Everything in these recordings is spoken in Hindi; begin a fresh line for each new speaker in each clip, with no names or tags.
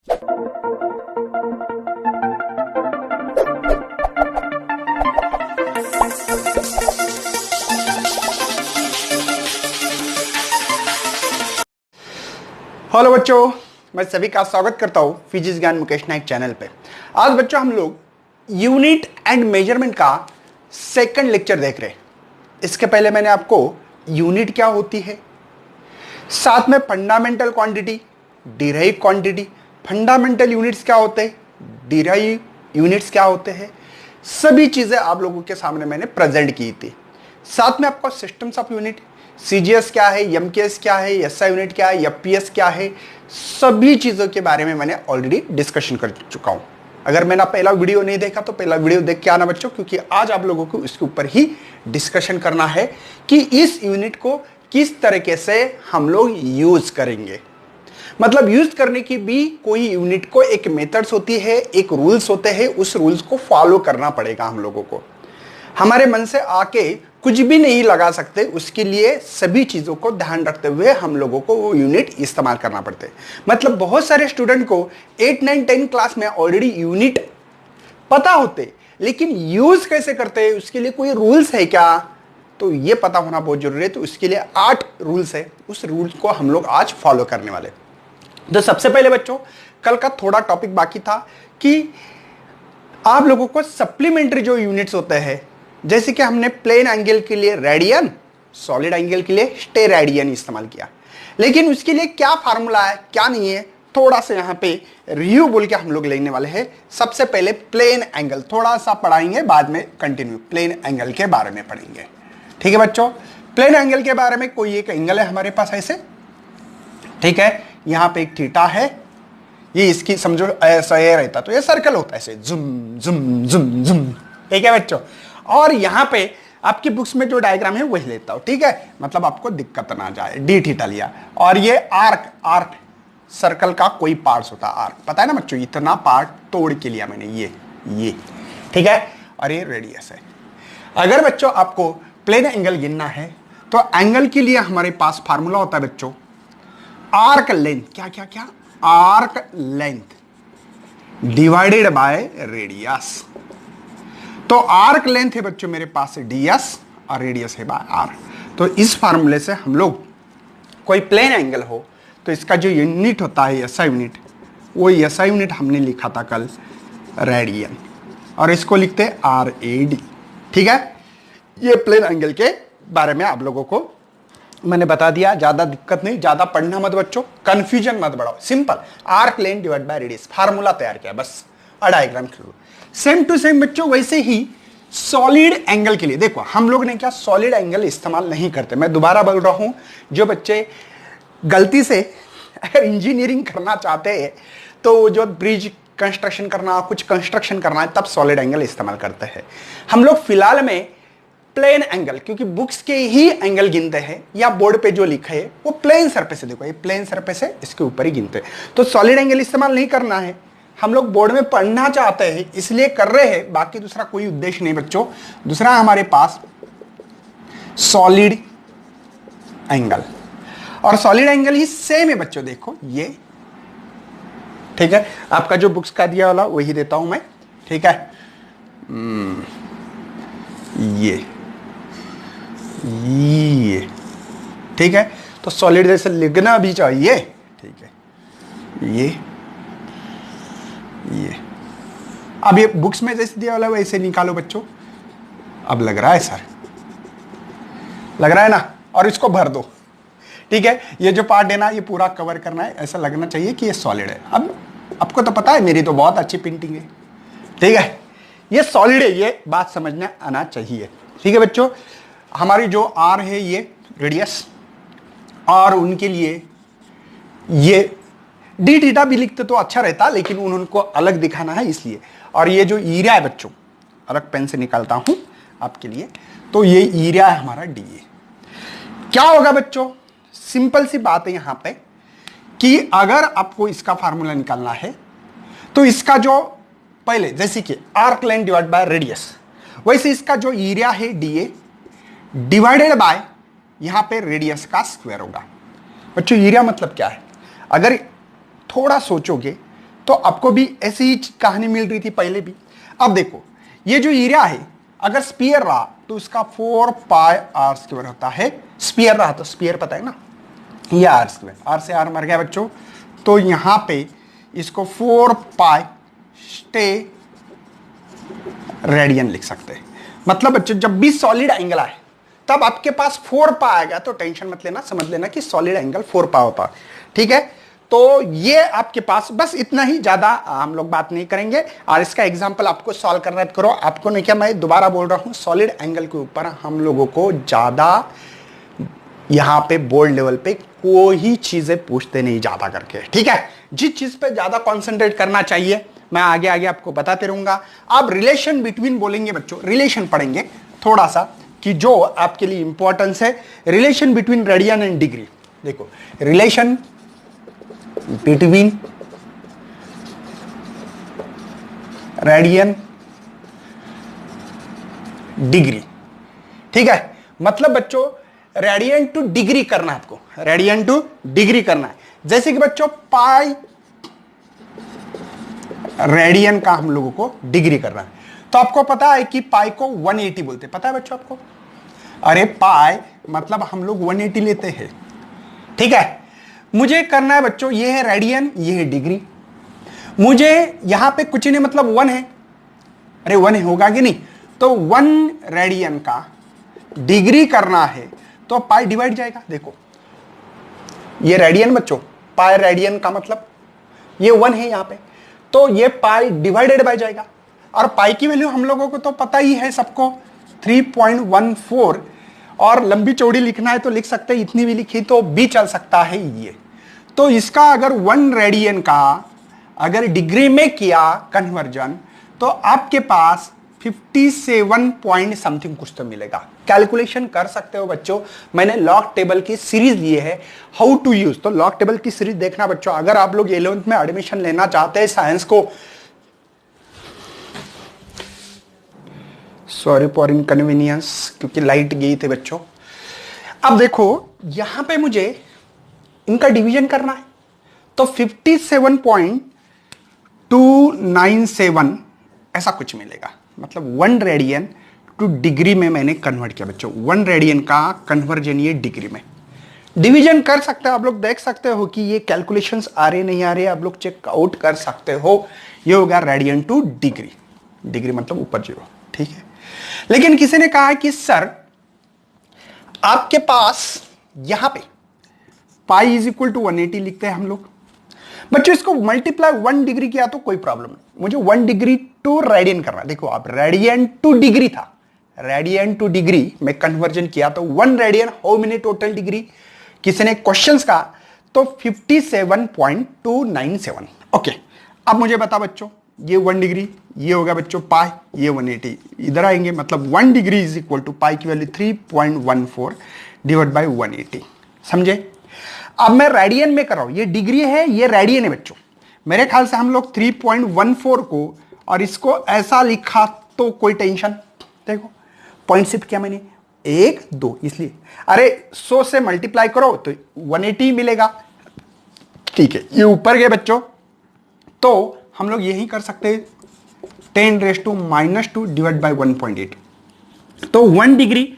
हेलो बच्चों, मैं सभी का स्वागत करता हूँ फिजिक्स ज्ञान मुकेश नायक चैनल पे। आज बच्चों हम लोग यूनिट एंड मेजरमेंट का सेकंड लेक्चर देख रहे हैं। इसके पहले मैंने आपको यूनिट क्या होती है, साथ में fundamental quantity, derive quantity, fundamental units क्या होते हैं, डिराइव यूनिट्स क्या होते हैं, सभी चीजें आप लोगों के सामने मैंने प्रेजेंट की थी। साथ में आपका सिस्टम्स ऑफ यूनिट, सीजीएस क्या है, एमकेएस क्या है, एसआई यूनिट क्या है, एफपीएस क्या है, सभी चीजों के बारे में मैंने ऑलरेडी डिस्कशन कर चुका हूं। अगर मैंने पहला वीडियो नहीं देखा तो पहला वीडियो देख के आना बच्चों, क्योंकि आज आप लोगों को इसके ऊपर ही डिस्कशन करना है कि इस यूनिट को किस तरीके से हम लोग यूज करेंगे। मतलब यूज करने की भी कोई यूनिट को एक मेथड्स होती है, एक रूल्स होते हैं, उस रूल्स को फॉलो करना पड़ेगा हम लोगों को। हमारे मन से आके कुछ भी नहीं लगा सकते, उसके लिए सभी चीजों को ध्यान रखते हुए हम लोगों को वो यूनिट इस्तेमाल करना पड़ते हैं। मतलब बहुत सारे स्टूडेंट को 8, 9, 10 क्लास में ऑलरेडी यूनिट पता होते, लेकिन यूज कैसे करते हैं उसके लिए कोई रूल्स है क्या, तो ये पता होना बहुत जरूरी है। तो उसके लिए 8 रूल्स है, उस रूल्स को हम लोग आज फॉलो करने वाले। तो सबसे पहले बच्चों, कल का थोड़ा टॉपिक बाकी था कि आप लोगों को सप्लीमेंट्री जो यूनिट्स होते हैं, जैसे कि हमने प्लेन एंगल के लिए रेडियन, सॉलिड एंगल के लिए स्टेरेडियन इस्तेमाल किया, लेकिन उसके लिए क्या फार्मूला है क्या नहीं है, थोड़ा सा यहाँ पे रिव्यू बोल के हम लोग लेने वाले हैं। सबसे पहले प्लेन एंगल थोड़ा सा पढ़ाएंगे, बाद में कंटिन्यू प्लेन एंगल के बारे में पढ़ेंगे। ठीक है बच्चों, प्लेन एंगल के बारे में कोई एक एंगल है हमारे पास ऐसे, ठीक है, यहाँ पे एक थीटा है, ये इसकी समझो ऐसा ये रहता तो ये सर्कल होता है ऐसे जुम जुम जुम जुम, ठीक है बच्चों। और यहां पे आपकी बुक्स में जो डायग्राम है वही लेता हूं, ठीक है, मतलब आपको दिक्कत ना जाए। डी थीटा लिया, और ये आर्क, आर्क सर्कल का कोई पार्ट्स होता है, आर्क पता है ना बच्चों, इतना पार्ट तोड़ के लिया मैंने, ये ठीक है, और ये रेडियस है। अगर बच्चों आपको प्लेन एंगल गिनना है तो एंगल के लिए हमारे पास फार्मूला होता है बच्चों, आर्क लेंथ, क्या क्या क्या, arc length divided by radius. तो आर्क लेंथ है बच्चों मेरे पास है ds और रेडियस है बाय r। तो इस फार्मूले से हम लोग कोई प्लेन एंगल हो तो इसका जो यूनिट होता है एसआई यूनिट, वो एसआई यूनिट हमने लिखा था कल रेडियन, और इसको लिखते हैं RAD। ठीक है, ये प्लेन एंगल के बारे में आप लोगों को मैंने बता दिया, ज्यादा दिक्कत नहीं, ज्यादा पढ़ना मत बच्चों, कंफ्यूजन मत बढ़ाओ, simple arc length divide by radius, formula तैयार किया बस, और डायग्राम खींचो। सेम टू सेम बच्चों वैसे ही सॉलिड एंगल के लिए देखो, हम लोग ने क्या सॉलिड एंगल इस्तेमाल नहीं करते। मैं दोबारा बोल रहा हूं, जो बच्चे गलती से अगर इंजीनियरिंग करना चाहते हैं तो जो ब्रिज कंस्ट्रक्शन करना, कुछ कंस्ट्रक्शन करना है, तब सॉलिड एंगल इस्तेमाल करते हैं। हम लोग फिलहाल में प्लेन एंगल, क्योंकि बुक्स के ही एंगल गिनते हैं या बोर्ड पे जो लिखा है वो प्लेन सरफेस है, देखो ये प्लेन सरफेस है, इसके ऊपर ही गिनते हैं। तो सॉलिड एंगल इस्तेमाल नहीं करना है, हम लोग बोर्ड में पढ़ना चाहते हैं इसलिए कर रहे हैं, बाकी दूसरा कोई उद्देश्य नहीं बच्चों। दूसरा हमारे पास सॉलिड एंगल, और सॉलिड एंगल ही सेम है बच्चों, देखो ये, ठीक है, आपका जो बुक्स का दिया वाला वही देता हूं मैं, ठीक है, ये ठीक है, तो सॉलिड जैसे लिखना भी चाहिए, ठीक है, ये अब ये बुक्स में जैसे दिया वाला वैसे निकालो बच्चों। अब लग रहा है सर, लग रहा है ना, और इसको भर दो, ठीक है, ये जो पार्ट है ना ये पूरा कवर करना है, ऐसा लगना चाहिए कि ये सॉलिड है। अब आपको तो पता है मेरी तो बहुत अच्छी पेंटिंग है, ठीक है, ये सॉलिड है, ये बात समझना आना चाहिए। ठीक है बच्चों, हमारी जो आर है ये रेडियस, और उनके लिए ये डी थीटा भी लिखते तो अच्छा रहता, लेकिन उनको अलग दिखाना है इसलिए। और ये जो एरिया है बच्चों, अलग पेन से निकालता हूं आपके लिए, तो ये एरिया है हमारा DA। क्या होगा बच्चों, सिंपल सी बात है यहां पे कि अगर आपको इसका फार्मूला निकालना है तो इसका जो पहले जैसे कि arc length divide by radius, वैसे इसका जो एरिया है DA डिवाइडेड बाय यहां पे रेडियस का स्क्वायर होगा। बच्चों एरिया मतलब क्या है, अगर थोड़ा सोचोगे तो आपको भी ऐसी ही कहानी मिल रही थी पहले भी। अब देखो ये जो एरिया है अगर स्पीयर रहा तो इसका 4 पाई आर स्क्वायर होता है। स्पीयर रहा तो स्पीयर पता है ना, ये आर स्क्वायर, आर से आर मर गया बच्चों, तो यहां पे इसको 4 पाई स्टे रेडियन लिख सकते हैं। मतलब बच्चों जब भी सॉलिड एंगल आए तब आपके पास 4 पाई आएगा तो टेंशन मत लेना, समझ लेना कि सॉलिड एंगल 4 पाई होता है। ठीक है, तो ये आपके पास बस इतना ही, ज्यादा हम लोग बात नहीं करेंगे। और इसका एग्जांपल आपको सॉल्व करना है तो करो, आपको नहीं, क्या मैं दोबारा बोल रहा हूं, सॉलिड एंगल के ऊपर हम लोगों को ज्यादा यहां पे बोर्ड लेवल पे कोई चीजें पूछते नहीं ज्यादा करके। ठीक है, जिस चीज पे ज्यादा कॉन्सेंट्रेट करना चाहिए मैं आगे आगे आपको बताते रहूंगा। आप रिलेशन बिटवीन बोलेंगे बच्चों, रिलेशन पढ़ेंगे थोड़ा सा कि जो आपके लिए इंपॉर्टेंस है, relation between radian and degree. देखो रिलेशन बिटवीन रेडियन डिग्री। ठीक है, मतलब बच्चों रेडियन टू डिग्री करना है आपको, रेडियन टू डिग्री करना है। जैसे कि बच्चों पाई रेडियन का हम लोगों को डिग्री करना है, तो आपको पता है कि पाई को 180 बोलते हैं, पता है बच्चों आपको? अरे पाई मतलब हम लोग 180 लेते हैं। ठीक है, मुझे करना है बच्चों, ये है रेडियन, ये है डिग्री। मुझे यहां पे कुछ नहीं, मतलब 1 है, अरे 1 होगा कि नहीं, तो 1 रेडियन का डिग्री करना है तो पाई डिवाइड जाएगा। देखो ये रेडियन बच्चों, पाई रेडियन का मतलब ये 1 है यहां पे, तो ये पाई डिवाइडेड बाय जाएगा। और पाई की वैल्यू हम लोगों को तो पता ही है सबको, 3.14। और लंबी चौड़ी लिखना है तो लिख सकते हैं, इतनी भी लिखी तो भी चल सकता है ये। तो इसका अगर 1 रेडियन का अगर डिग्री में किया कन्वर्जन तो आपके पास 57 पॉइंट समथिंग कुछ तो मिलेगा। कैलकुलेशन कर सकते हो बच्चों, मैंने लॉग टेबल की सीरीज ली है हाउ टू यूज, तो लॉग टेबल की सीरीज देखना बच्चों। अगर आप लोग 11th में एडमिशन लेना चाहते हैं साइंस को, सॉरी फॉर इनकन्वीनियंस क्योंकि लाइट गई थी बच्चों। अब देखो यहां पे मुझे इनका डिवीजन करना है, तो 57.297 ऐसा कुछ मिलेगा। मतलब 1 रेडियन टू डिग्री में मैंने कन्वर्ट किया बच्चों, 1 रेडियन का कन्वर्जन ये डिग्री में। डिवीजन कर सकते हो आप लोग, देख सकते हो कि ये कैलकुलेशंस आ रहे नहीं आ रहे, आप लोग चेक आउट कर सकते हो। ये होगा रेडियन टू डिग्री, डिग्री मतलब ऊपर 0। ठीक है, लेकिन किसी ने कहा कि सर आपके पास यहां पे पाई इज इक्वल टू 180 लिखते हैं हम लोग बच्चों, इसको मल्टीप्लाई 1 डिग्री किया तो कोई प्रॉब्लम नहीं, मुझे 1 डिग्री टू रेडियन करना। देखो आप रेडियन टू डिग्री था, रेडियन टू डिग्री में कन्वर्जन किया तो 1 radian how many total degree, किसी ने क्वेश्चंस का, तो 57.297। ओके, अब मुझे बता बच्चों, ये 1 डिग्री, ये होगा बच्चों पाई, ये 180 इधर आएंगे, मतलब 1 डिग्री इज इक्वल टू पाई की वैल्यू 3.14 डिवाइड बाई 180। समझे? अब मैं रेडियन में कर रहा हूं, ये डिग्री है ये रेडियन है बच्चों। मेरे ख्याल से हम लोग 3.14 को और इसको ऐसा लिखा तो कोई टेंशन, देखो पॉइंट शिफ्ट किया मैंने 1 2, इसलिए अरे 100 से मल्टीप्लाई करो तो 180 मिलेगा। ठीक है, ये ऊपर गए बच्चों, तो हम लोग यही कर सकते हैं 10⁻² डिवाइड बाई 1.8, तो 1 डिग्री।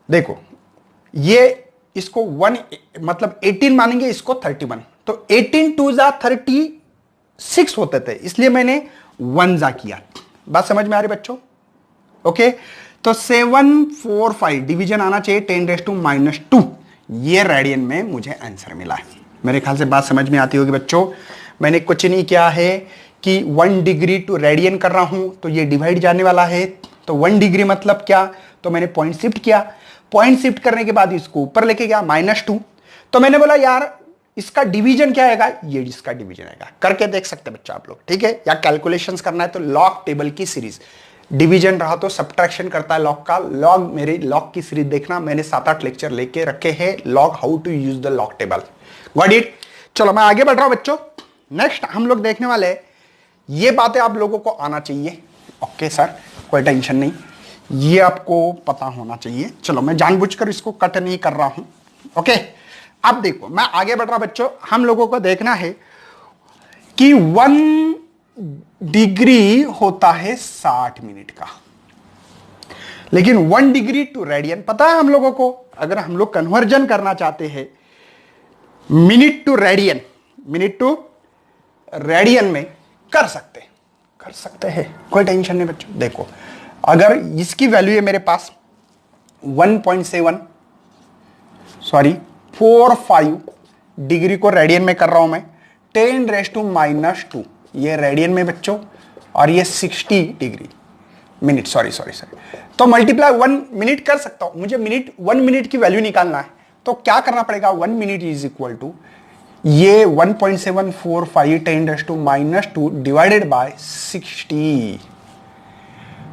देखो ये इसको 1 मतलब 18 मानेंगे, इसको 31, तो 18 2 जा 36 होते थे, इसलिए मैंने 1 जा किया। बात समझ में आ रही बच्चों? ओके, तो 745 डिवीजन आना चाहिए 10⁻², ये रेडियन में मुझे आंसर मिला है। मेरे ख्याल से बात समझ में आती होगी बच्चों। मैंने कुछ नहीं किया है कि 1 डिग्री टू रेडियन कर रहा हूं तो ये डिवाइड जाने वाला है, तो 1 डिग्री मतलब क्या, तो मैंने पॉइंट शिफ्ट किया, पॉइंट शिफ्ट करने के बाद इसको ऊपर लेके गया -2, तो मैंने बोला यार इसका डिवीजन क्या आएगा, ये इसका डिवीजन आएगा। करके देख सकते हैं बच्चा आप लोग, ठीक है? या कैलकुलेशंस करना है तो लॉग टेबल की सीरीज, डिवीजन रहा तो सब्ट्रैक्शन करता है लॉग का, लॉग मेरे लॉग की सीरीज देखना, मैंने 7-8 लेक्चर लेके रखे हैं, log how to use the log table. Got it? चलो मैं आगे बढ़ रहा हूं बच्चों। नेक्स्ट हम लोग देखने वाले हैं, ये बातें आप लोगों को आना चाहिए। ओके सर, कोई टेंशन नहीं, ये आपको पता होना चाहिए। चलो मैं जानबूझकर इसको कट नहीं कर रहा हूं। ओके, अब देखो मैं आगे बढ़ रहा बच्चों, हम लोगों को देखना है कि 1 डिग्री होता है 60 मिनट का, लेकिन 1 डिग्री टू रेडियन पता है हम लोगों को। अगर हम लोग कन्वर्जन करना चाहते हैं minute to radian, minute to radian में कर सकते हैं, कोई टेंशन नहीं बच्चों। देखो अगर इसकी वैल्यू है मेरे पास 45 डिग्री को रेडियन में कर रहा हूं मैं, 10⁻⁻², ये रेडियन में बच्चों, और ये 60 डिग्री मिनट, सॉरी, तो मल्टीप्लाई 1 मिनट कर सकता हूं। मुझे 1 मिनट की वैल्यू निकालना है, तो क्या करना पड़ेगा, 1 मिनट इज इक्वल टू ये 1.745 10⁻² डिवाइडेड बाय 60।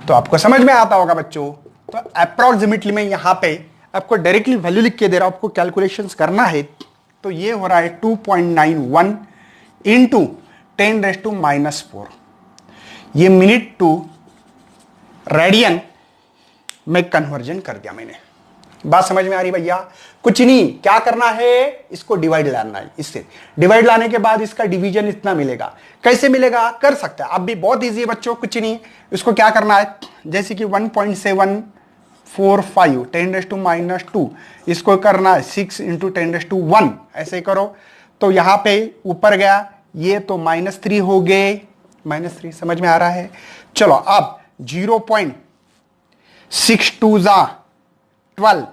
तो आपको समझ में आता होगा बच्चों। तो अप्रोक्सीमेटली मैं यहां पे आपको डायरेक्टली वैल्यू लिख के दे रहा हूं, आपको कैलकुलेशंस करना है। तो ये हो रहा है 2.91 इंटू 10⁻⁻⁴। ये मिनट टू रेडियन में कन्वर्जन कर दिया मैंने। बात समझ में आ रही भैया? कुछ नहीं, क्या करना है, इसको डिवाइड लाना है। इससे डिवाइड लाने के बाद इसका डिवीजन इतना मिलेगा। कैसे मिलेगा, कर सकते हैं अब भी, बहुत इजी है बच्चों। कुछ नहीं, इसको क्या करना है, जैसे कि 1.745 10⁻², इसको करना है 6 इंटू 10⁻1, ऐसे करो। तो यहां पे ऊपर गया, ये तो -3 हो गए, -3 समझ में आ रहा है। चलो अब 0.62 12,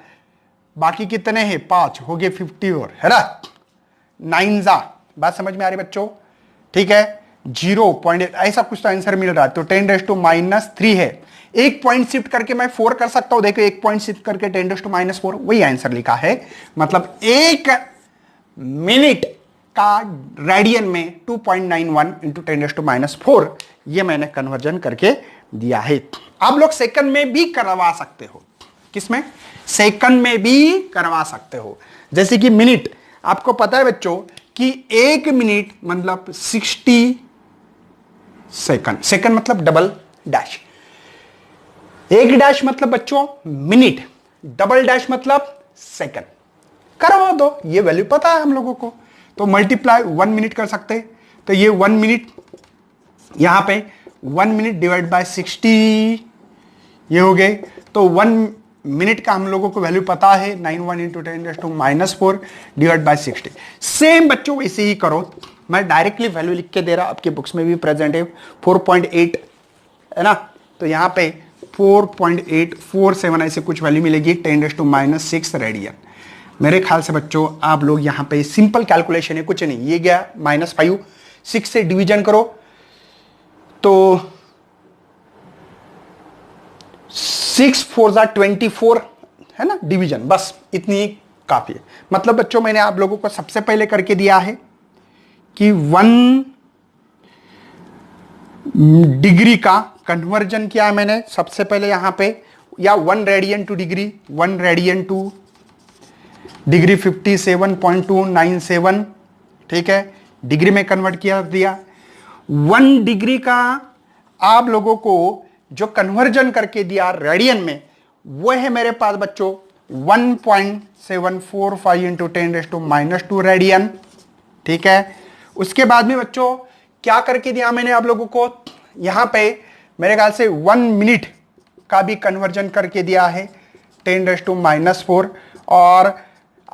बाकी कितने हैं, 5 हो गए, 50 और है ना, 9 बात समझ में आ रही बच्चों? ठीक है, 0.8 ऐसा कुछ तो आंसर मिल रहा है। तो 10⁻³ है, एक पॉइंट शिफ्ट करके मैं 4 कर सकता हूं। देखो एक पॉइंट शिफ्ट करके 10⁻⁴, वही आंसर लिखा है। मतलब 1 मिनट का रेडियन में 2.91 इंटू 10⁻⁴, ये मैंने कन्वर्जन करके दिया है। आप लोग सेकंड में भी करवा सकते हो। किसमें? सेकंड में भी करवा सकते हो। जैसे कि मिनट, आपको पता है बच्चों कि 1 मिनट मतलब 60 सेकंड। सेकंड मतलब डबल डैश, 1 डैश मतलब बच्चों मिनट, डबल डैश मतलब सेकंड। करवा दो, ये वैल्यू पता है हम लोगों को। तो मल्टीप्लाई 1 मिनट कर सकते हैं। तो ये 1 मिनट, यहां पे 1 मिनट डिवाइड बाय 60, ये हो गए। तो 1 मिनट का हम लोगों को वैल्यू पता है, 91 इंटू 10⁻⁴ डिवाइड बाय 60। सेम बच्चों वैसे ही करो, मैं डायरेक्टली वैल्यू लिख के दे रहा, आपके बुक्स में भी प्रेजेंट है, 4.8 है ना। तो यहां पे 4.847 ऐसे कुछ वैल्यू मिलेगी, 10⁻⁻6 रेडियन। मेरे ख्याल से बच्चों आप लोग यहां पे सिंपल कैलकुलेशन है, कुछ नहीं, ये गया -5, 6 से डिवीजन करो तो 6 4 24 है ना, डिवीजन, बस इतनी काफी है। मतलब बच्चों मैंने आप लोगों को सबसे पहले करके दिया है कि 1 डिग्री का कन्वर्जन किया है मैंने सबसे पहले यहां पे, या 1 radian to degree, 1 radian to degree 57.297, ठीक है, डिग्री में कन्वर्ट किया दिया। 1 डिग्री का आप लोगों को जो कन्वर्जन करके दिया रेडियन में, वो है मेरे पास बच्चों 1.745 इंटू 10⁻² रेडियन, ठीक है। उसके बाद में बच्चों क्या करके दिया मैंने आप लोगों को, यहां पे मेरे ख्याल से 1 मिनट का भी कन्वर्जन करके दिया है 10⁻⁴, और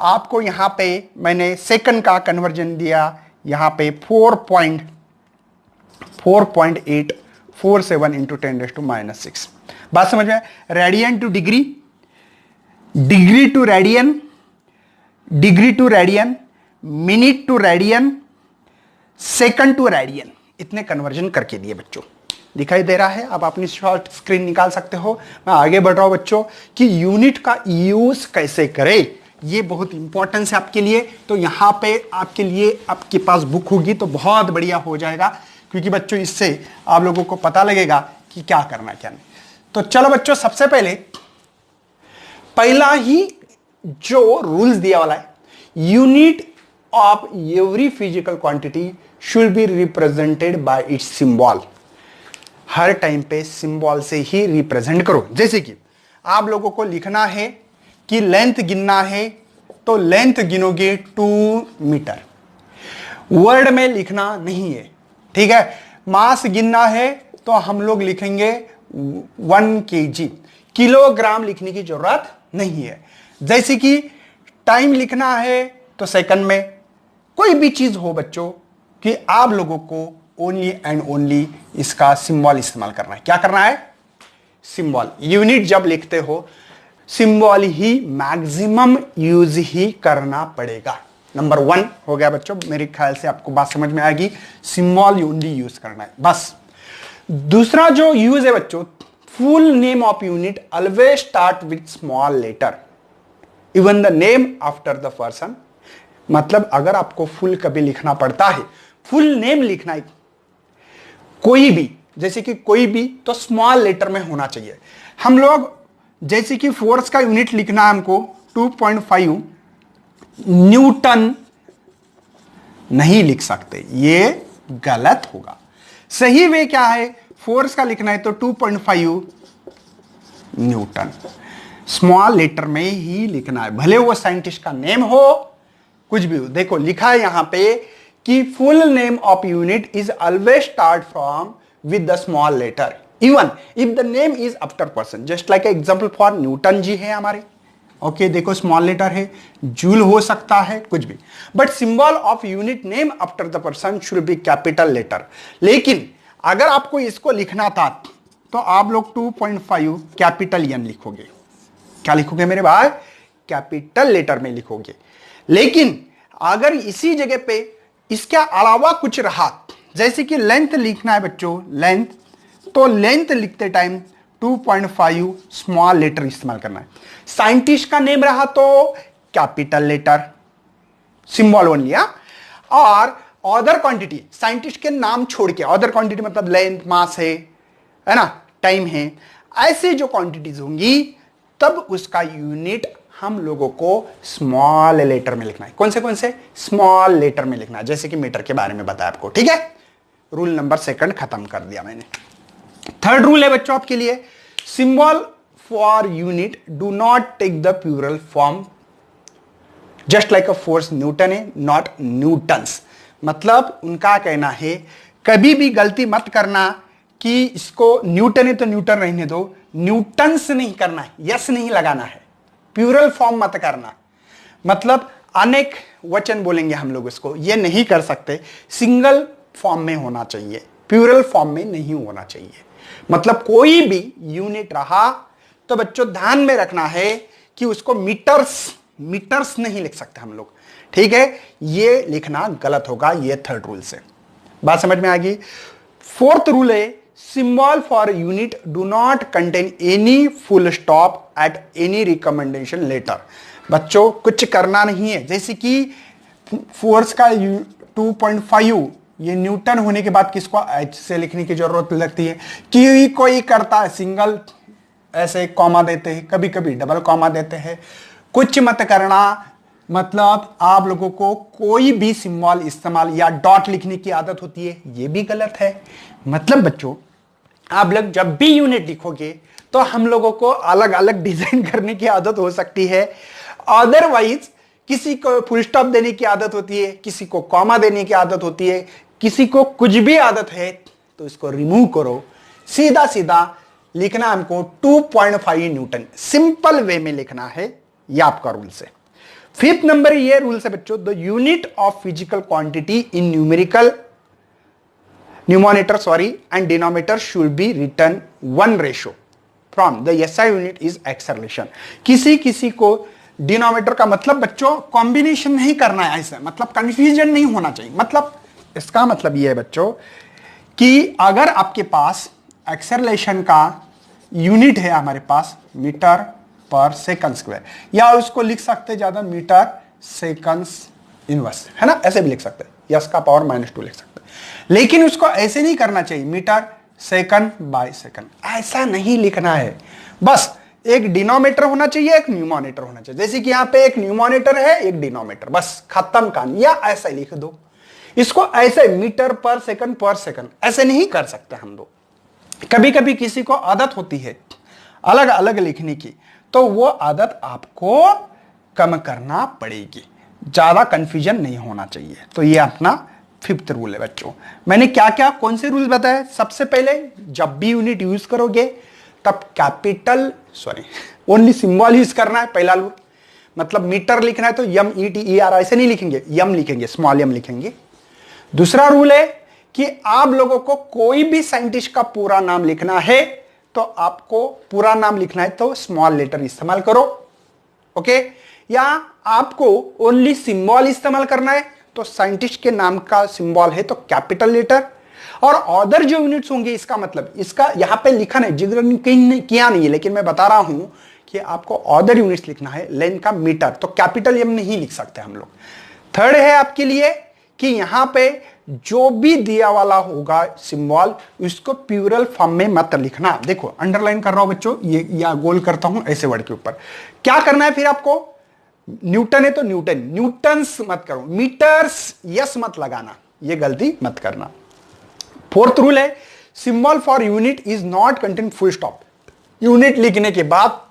आपको यहां पे मैंने सेकंड का कन्वर्जन दिया, यहां पे 4.847 इंटू 10⁻⁶। बात समझ में? Radian to degree, degree to radian, degree to radian, minute to radian, second to radian, इतने कन्वर्जन करके दिए बच्चों। दिखाई दे रहा है? आप अपनी शॉर्ट स्क्रीन निकाल सकते हो। मैं आगे बढ़ रहा हूं बच्चों कि यूनिट का यूज कैसे करें, ये बहुत इंपॉर्टेंस है आपके लिए। तो यहां पे आपके लिए, आपके पास बुक होगी तो बहुत बढ़िया हो जाएगा, क्योंकि बच्चों इससे आप लोगों को पता लगेगा कि क्या करना क्या नहीं। तो चलो बच्चों, सबसे पहले पहला ही जो रूल्स दिया वाला है, unit of every physical quantity should be represented by it's symbol. Her time पे सिंबल से ही रिप्रेजेंट करो। जैसे कि आप लोगों को लिखना है कि लेंथ गिनना है, तो लेंथ गिनोगे 2 मीटर। वर्ड में लिखना नहीं है, ठीक है। मास गिनना है तो हम लोग लिखेंगे 1 kg, किलोग्राम लिखने की जरूरत नहीं है। जैसे कि टाइम लिखना है तो सेकंड में, कोई भी चीज हो बच्चों कि आप लोगों को ओनली एंड ओनली इसका सिंबल इस्तेमाल करना है। क्या करना है? सिंबल। यूनिट जब लिखते हो सिंबल ही मैक्सिमम यूज ही करना पड़ेगा। नंबर 1 हो गया बच्चों, मेरे ख्याल से आपको बात समझ में आएगी, सिंबल ओनली यूज करना है बस। दूसरा जो यूज है बच्चों, full name of unit always start with small letter even the name after the person. मतलब अगर आपको फुल कभी लिखना पड़ता है, फुल नेम लिखना है कोई भी, जैसे कि कोई भी, तो स्मॉल लेटर में होना चाहिए। हम लोग जैसे कि फोर्स का यूनिट लिखना है हमको 2.5 न्यूटन नहीं लिख सकते, ये गलत होगा। सही वे क्या है? फोर्स का लिखना है तो 2.5 न्यूटन, स्मॉल लेटर में ही लिखना है, भले वो साइंटिस्ट का नेम हो, कुछ भी हो। देखो लिखा है यहां पे कि full name of unit is always start from with the small letter even if the name is after person. Just like example for Newton ji है हमारे, ओके देखो स्मॉल लेटर है, जूल हो सकता है, कुछ भी, but symbol of unit name after the person should be capital letter. लेकिन अगर आपको इसको लिखना था तो आप लोग 2.5 कैपिटल एन लिखोगे। क्या लिखोगे मेरे भाई? कैपिटल लेटर में लिखोगे। लेकिन अगर इसी जगह पे इसके अलावा कुछ रहा, जैसे कि लेंथ लिखना है बच्चों, लेंथ, तो लेंथ लिखते टाइम 2.5 स्मॉल लेटर इस्तेमाल करना है। साइंटिस्ट का नेम रहा तो कैपिटल लेटर, सिंबल ओनली। और अदर क्वांटिटी, साइंटिस्ट के नाम छोड़ के, अदर क्वांटिटी मतलब लेंथ, मास है ना, टाइम है, ऐसे जो क्वांटिटीज होंगी तब उसका यूनिट हम लोगों को स्मॉल लेटर में लिखना है। कौन से स्मॉल लेटर में लिखना है, जैसे कि मीटर के बारे में बताया आपको, ठीक है। रूल नंबर 2 खत्म कर दिया मैंने। थर्ड रूल है बच्चों आपके लिए, symbol for unit do not take the plural form just like a force newton है नॉट न्यूटन्स। मतलब उनका कहना है कभी भी गलती मत करना कि इसको न्यूटन है तो न्यूटन रहने दो, न्यूटन्स नहीं करना है, यस नहीं लगाना है, प्लूरल फॉर्म मत करना। मतलब अनेक वचन बोलेंगे हम लोग इसको, ये नहीं कर सकते, सिंगल फॉर्म में होना चाहिए, प्लूरल फॉर्म में नहीं होना चाहिए। मतलब कोई भी यूनिट रहा तो बच्चों ध्यान में रखना है कि उसको मीटर्स नहीं लिख सकते हम लोग, ठीक है, ये लिखना गलत होगा। ये थर्ड रूल से बात समझ में आ गई। फोर्थ रूल है, symbol for unit do not contain any full stop at any recommendation letter. बच्चों कुछ करना नहीं है, जैसे कि फोर्स का 2.5 ये न्यूटन होने के बाद किसको एच से लिखने की जरूरत लगती है, कि कोई करता है सिंगल ऐसे कॉमा देते हैं, कभी कभी डबल कॉमा देते हैं, कुछ मत करना। मतलब आप लोगों को कोई भी सिंबल इस्तेमाल या डॉट लिखने की आदत होती है, ये भी गलत है। मतलब बच्चों आप लोग जब भी यूनिट लिखोगे तो हम लोगों को अलग अलग डिजाइन करने की आदत हो सकती है। अदरवाइज किसी को फुल स्टॉप देने की आदत होती है, किसी को कॉमा देने की आदत होती है, किसी को कुछ भी आदत है, तो इसको रिमूव करो, सीधा सीधा लिखना हमको 2.5 न्यूटन, सिंपल वे में लिखना है, ये आपका रूल है। फिफ्थ नंबर ये रूल है बच्चों, the unit of physical quantity in numerator and denominator should be written 1 ratio from the SI unit is acceleration. किसी को डिनोमिनेटर का मतलब बच्चों कॉम्बिनेशन नहीं करना है, ऐसा मतलब कंफ्यूजन नहीं होना चाहिए। मतलब इसका मतलब यह है बच्चों कि अगर आपके पास एक्सेलरेशन का यूनिट है हमारे पास मीटर पर सेकंड स्क्वायर, या उसको लिख सकते ज्यादा मीटर सेकंड्स इनवर्स, है ना, ऐसे भी लिख सकते हैं, यस का पावर -2 लिख सकते हैं। लेकिन उसको ऐसे नहीं करना चाहिए मीटर सेकंड बाय सेकंड, ऐसा नहीं लिखना है। बस एक डिनोमिनेटर होना चाहिए, एक न्यूमरेटर होना चाहिए। जैसे कि यहां पे एक न्यूमरेटर है, एक डिनोमिनेटर, बस खत्म कहानी। या ऐसा लिख दो, इसको ऐसे मीटर पर सेकंड ऐसे नहीं कर सकते हम लोग। कभी कभी किसी को आदत होती है अलग अलग लिखने की, तो वो आदत आपको कम करना पड़ेगी, ज्यादा कंफ्यूजन नहीं होना चाहिए। तो ये अपना फिफ्थ रूल है बच्चों। मैंने क्या क्या कौन से रूल बताए? सबसे पहले जब भी यूनिट यूज करोगे तब कैपिटल ओनली सिंबल यूज करना है, पहला रूल। मतलब मीटर लिखना है तो यम ई टी ई आर ऐसे नहीं लिखेंगे, यम लिखेंगे, स्मॉल यम लिखेंगे। दूसरा रूल है कि आप लोगों को कोई भी साइंटिस्ट का पूरा नाम लिखना है तो आपको पूरा नाम लिखना है तो स्मॉल लेटर इस्तेमाल करो, ओके। या आपको ओनली सिंबल इस्तेमाल करना है तो साइंटिस्ट के नाम का सिंबल है तो कैपिटल लेटर। और अदर जो यूनिट्स होंगे, इसका मतलब इसका यहां पे लिखा नहीं, जिक्र कहीं किया नहीं है, लेकिन मैं बता रहा हूं कि आपको अदर यूनिट्स लिखना है। लेंथ का मीटर तो कैपिटल एम नहीं लिख सकते हम लोग। थर्ड है आपके लिए कि यहां पे जो भी दिया वाला होगा सिंबल उसको प्लूरल फॉर्म में मत लिखना। देखो अंडरलाइन कर रहा हूं बच्चों, ये या गोल करता हूं ऐसे वर्ड के ऊपर। क्या करना है फिर आपको? न्यूटन है तो न्यूटन, न्यूटन्स मत करो, मीटर्स यस मत लगाना, ये गलती मत करना। फोर्थ रूल है symbol for unit is not contain full stop. Unit लिखने के बाद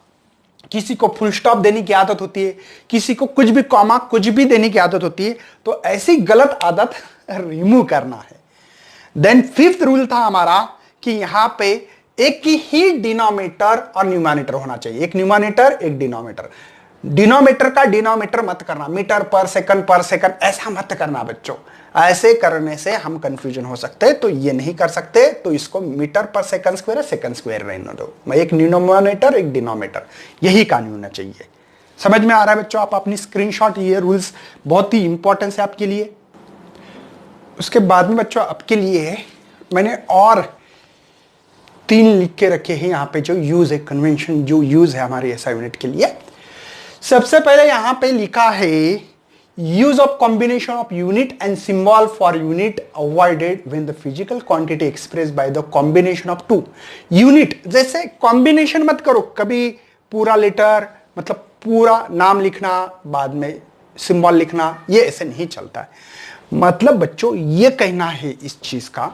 किसी को फुल स्टॉप देने की आदत होती है, किसी को कुछ भी कॉमा कुछ भी देने की आदत होती है, तो ऐसी गलत आदत रिमूव करना है। देन फिफ्थ रूल था हमारा कि यहां पे एक ही डिनोमिनेटर और न्यूमरेटर होना चाहिए, एक न्यूमरेटर एक डिनोमिनेटर। डिनोमिनेटर का डिनोमिनेटर मत करना, मीटर पर सेकंड ऐसा मत करना बच्चों। ऐसे करने से हम कंफ्यूजन हो सकते हैं, तो ये नहीं कर सकते। तो इसको मीटर पर सेकंड स्क्वायर रहने दो। मैं एक न्यूमरेटर एक डिनोमिनेटर, यही कानून होना चाहिए। समझ में आ रहा है बच्चों? आप अपनी स्क्रीनशॉट, ये रूल्स बहुत ही इंपॉर्टेंट है आपके लिए। उसके बाद में बच्चों आपके लिए मैंने और 3 लिख के रखे हैं यहां पे, जो यूज है, कन्वेंशन जो यूज है हमारे ऐसा यूनिट के लिए। सबसे पहले यहां पे लिखा है use of combination of unit and symbol for unit avoided when the physical quantity express by the combination of 2 unit. जैसे कॉम्बिनेशन मत करो कभी, पूरा लेटर मतलब पूरा नाम लिखना बाद में सिंबल लिखना, ये ऐसे नहीं चलता है। मतलब बच्चों ये कहना है इस चीज का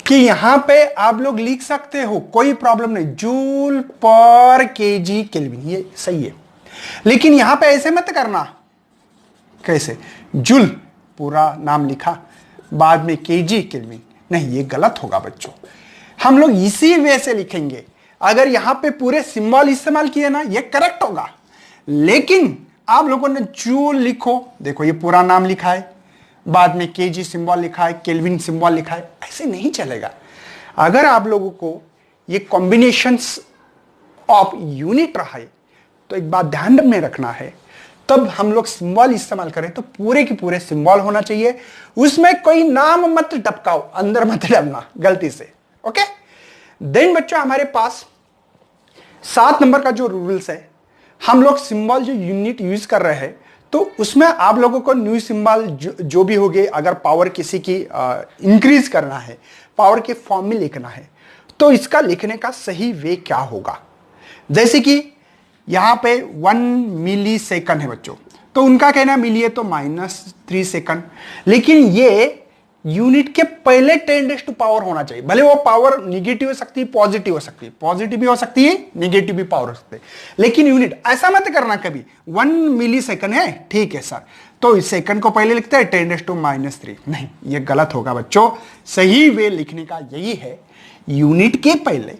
कि यहां पे आप लोग लिख सकते हो, कोई प्रॉब्लम नहीं, जूल पर केजी केल्विन, ये सही है। लेकिन यहां पे ऐसे मत करना, कैसे? जूल पूरा नाम लिखा बाद में केजी केल्विन, नहीं, ये गलत होगा बच्चों। हम लोग इसी वे से लिखेंगे। अगर यहां पे पूरे सिंबल इस्तेमाल किए ना, ये करेक्ट होगा। लेकिन आप लोगों ने जूल लिखो, देखो ये पूरा नाम लिखा है, बाद में केजी सिंबल लिखा है, केल्विन सिंबल लिखा है, ऐसे नहीं चलेगा। अगर आप लोगों को ये कॉम्बिनेशंस ऑफ यूनिट रहा है तो एक बात ध्यान में रखना है, तब हम लोग सिंबल इस्तेमाल करें तो पूरे के पूरे सिंबल होना चाहिए, उसमें कोई नाम मत टपकाओ, अंदर मत डालना गलती से, ओके। देन बच्चों हमारे पास 7 नंबर का जो रूल्स है, हम लोग सिंबल जो यूनिट यूज कर रहे हैं तो उसमें आप लोगों को न्यू सिंबल जो भी होगे, अगर पावर किसी की इंक्रीज करना है, पावर के फॉर्म में लिखना है, तो इसका लिखने का सही वे क्या होगा? जैसे कि यहां पे 1 मिली सेकंड है बच्चों, तो उनका कहना मिली है तो -3 सेकंड। लेकिन ये यूनिट के पहले 10⁻⁴ होना चाहिए। भले वो पावर निगेटिव हो सकती है, पॉजिटिव हो सकती है, पॉजिटिव भी हो सकती है, निगेटिव भी पावर हो सकती है, लेकिन यूनिट ऐसा मत करना कभी 1 मिली सेकंड है, ठीक है सर, तो इस सेकंड को पहले लिखते हैं 10⁻³ नहीं, ये गलत होगा बच्चों। सही वे लिखने का यही है, यूनिट के पहले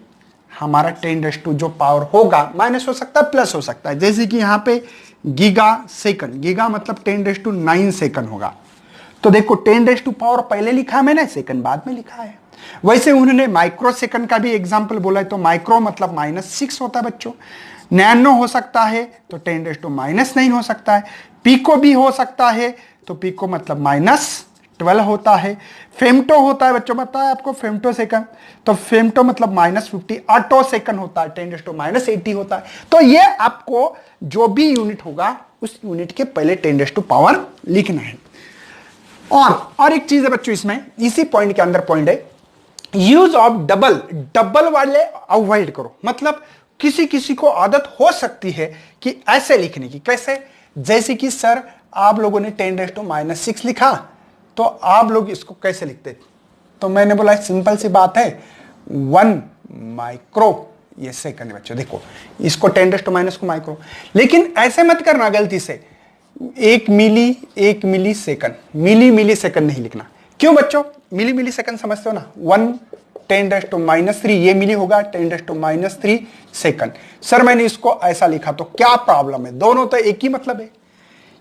हमारा 10 जो पावर होगा, माइनस हो सकता है प्लस हो सकता है। जैसे कि यहां पे गीगा सेकंड, गीगा मतलब 10⁹ सेकंड होगा, तो देखो 10⁻⁴ पहले लिखा है मैंने, सेकंड बाद में लिखा है। वैसे उन्होंने माइक्रो सेकंड का भी एग्जांपल बोला है, तो माइक्रो मतलब -6 होता है बच्चों। नैनो हो सकता है तो 10⁻⁻9 हो सकता है, पीको भी हो सकता है तो पीको मतलब -12 होता है। फेमटो होता है बच्चों, पता है आपको फेमटो सेकंड, तो फेमटो मतलब -50 ऑटो सेकंड होता है, 10⁻80 होता है। तो ये आपको जो भी यूनिट होगा उस यूनिट के पहले 10⁻⁴ लिखना है। और एक चीज है बच्चों, इसमें इसी पॉइंट के अंदर पॉइंट है, यूज ऑफ डबल वाले अवॉइड करो। मतलब किसी किसी को आदत हो सकती है कि ऐसे लिखने की, कैसे? जैसे कि सर आप लोगों ने 10⁻⁻6 लिखा, तो आप लोग इसको कैसे लिखते? तो मैंने बोला सिंपल सी बात है, 1 माइक्रो, ये सेकंड है बच्चों। देखो इसको 10⁻⁻ को माइक्रो, लेकिन ऐसे मत करना गलती से 1 मिली सेकंड, मिली सेकंड नहीं लिखना, क्यों बच्चों? मिली सेकंड समझते हो ना, 1 10⁻³ ये मिली होगा 10⁻³ सेकंड। सर मैंने इसको ऐसा लिखा तो क्या प्रॉब्लम है? दोनों तो एक ही मतलब है।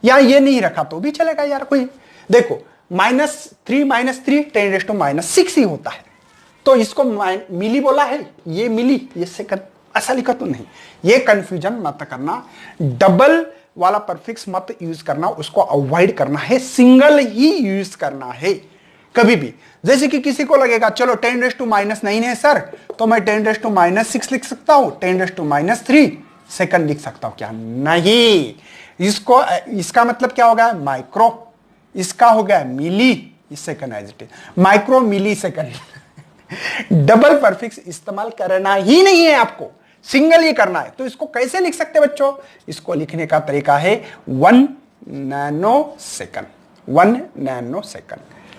या ये नहीं रखा तो भी चलेगा यार कोई। देखो -3 10⁻6 ही होता है, तो इसको मिली बोला है, ये मिली ये सेकंड, ऐसा लिखा तो नहीं। ये कंफ्यूजन मत करना, डबल वाला परफिक्स मत यूज करना, उसको अवॉइड करना है, सिंगल ही यूज करना है कभी भी। जैसे कि किसी को लगेगा चलो 10⁻9 है सर, तो मैं 10⁻6 लिख सकता हूं, 10⁻³ सेकंड लिख सकता हूं क्या? नहीं, इसको इसका मतलब क्या होगा? माइक्रो, इसका हो गया मिली, इस second as it is, micro milli second. Double prefix इस्तेमाल करना ही नहीं है आपको, सिंगल ही करना है। तो इसको कैसे लिख सकते हैं बच्चों? इसको लिखने का तरीका है 1 नैनो सेकंड, 1 नैनो सेकंड,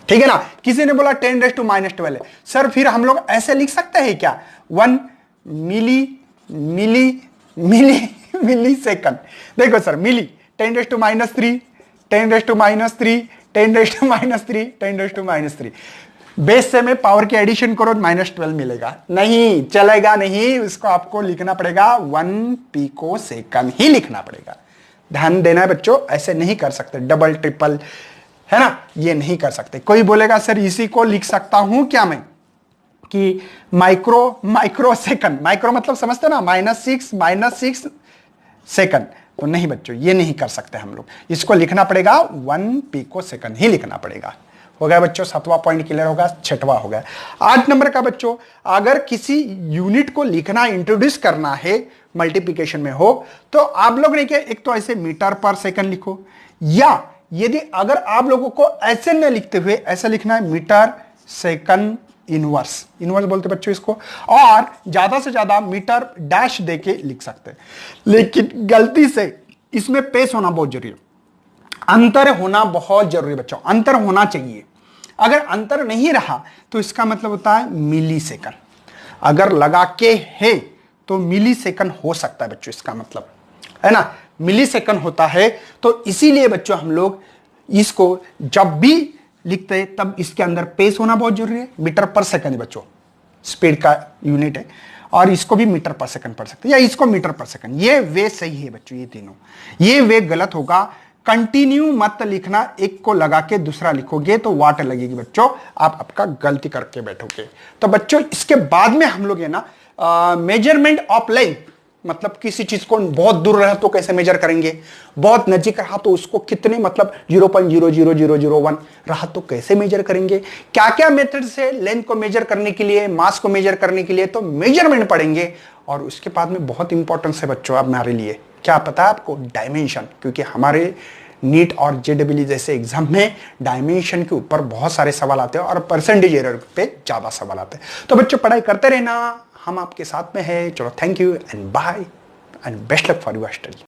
ठीक है ना। किसी ने बोला 10⁻12 है सर, फिर हम लोग ऐसे लिख सकते हैं क्या? 1 मिली सेकंड। देखो सर, मिली 10⁻3 10⁻3 10⁻3 10⁻3, बेस से में पावर के एडिशन करो -12 मिलेगा, नहीं चलेगा, नहीं, उसको आपको लिखना पड़ेगा 1 पिको सेकंड ही लिखना पड़ेगा। ध्यान देना है बच्चों, ऐसे नहीं कर सकते, डबल ट्रिपल है ना, ये नहीं कर सकते। कोई बोलेगा सर इसी को लिख सकता हूं क्या मैं कि माइक्रो सेकंड, माइक्रो मतलब समझते ना, -6 सेकंड, तो नहीं बच्चों ये नहीं कर सकते हम लोग, इसको लिखना पड़ेगा 1 पिको सेकंड ही लिखना पड़ेगा। हो गया बच्चों, 7वां पॉइंट क्लियर होगा। 6वां हो गया। 8 नंबर का बच्चों, अगर किसी यूनिट को लिखना इंट्रोड्यूस करना है मल्टीप्लिकेशन में हो, तो आप लोग ने क्या, एक तो ऐसे मीटर पर सेकंड लिखो, या यदि अगर आप लोगों को ऐसे न लिखते हुए ऐसा लिखना है मीटर सेकंड इनवर्स, इनवर्स बोलते बच्चों इसको, और ज्यादा से ज्यादा मीटर डैश देके लिख सकते हैं। लेकिन गलती से इसमें पेश होना बहुत जरूरी है, अंतर होना बहुत जरूरी बच्चों, अंतर होना चाहिए। अगर अंतर नहीं रहा तो इसका मतलब होता है मिली सेकंड, अगर लगा के है तो मिली सेकंड हो सकता है बच्चों, इसका मतलब है ना, मिली सेकंड होता है। तो इसीलिए बच्चों हम लोग इसको जब भी लिखते हैं तब इसके अंदर पेस होना बहुत जरूरी है। मीटर पर सेकंड बच्चों स्पीड का यूनिट है, और इसको भी मीटर पर सेकंड पढ़ सकते हैं, या इसको मीटर पर सेकंड। ये वे सही है बच्चों, ये तीनों, ये वे गलत होगा। कंटिन्यू मत लिखना, एक को लगा के दूसरा लिखोगे तो वाट लगेगी बच्चों, आप आपका गलती करके बैठोगे। तो बच्चों इसके बाद में हम लोग है ना मेजरमेंट ऑफ लेंथ, मतलब किसी चीज को बहुत दूर रहा तो कैसे मेजर करेंगे, बहुत नजीक रहा तो उसको कितने मतलब 0.00001 रहा तो कैसे मेजर करेंगे, क्या क्या मेथड से लेंथ को मेजर करने के लिए, मास को मेजर करने के लिए तो मेजरमेंट पढ़ेंगे। और उसके बाद में बहुत इंपॉर्टेंस है बच्चों अब हमारे लिए, क्या पता है आपको, डायमेंशन, क्योंकि हमारे नीट और जेडब्ल्यू जैसे एग्जाम में डायमेंशन के ऊपर बहुत सारे सवाल आते हैं और परसेंटेज एरर पे ज्यादा सवाल आते हैं। तो बच्चों पढ़ाई करते रहना, हम आपके साथ में है। चलो thank you and bye and best luck for your study.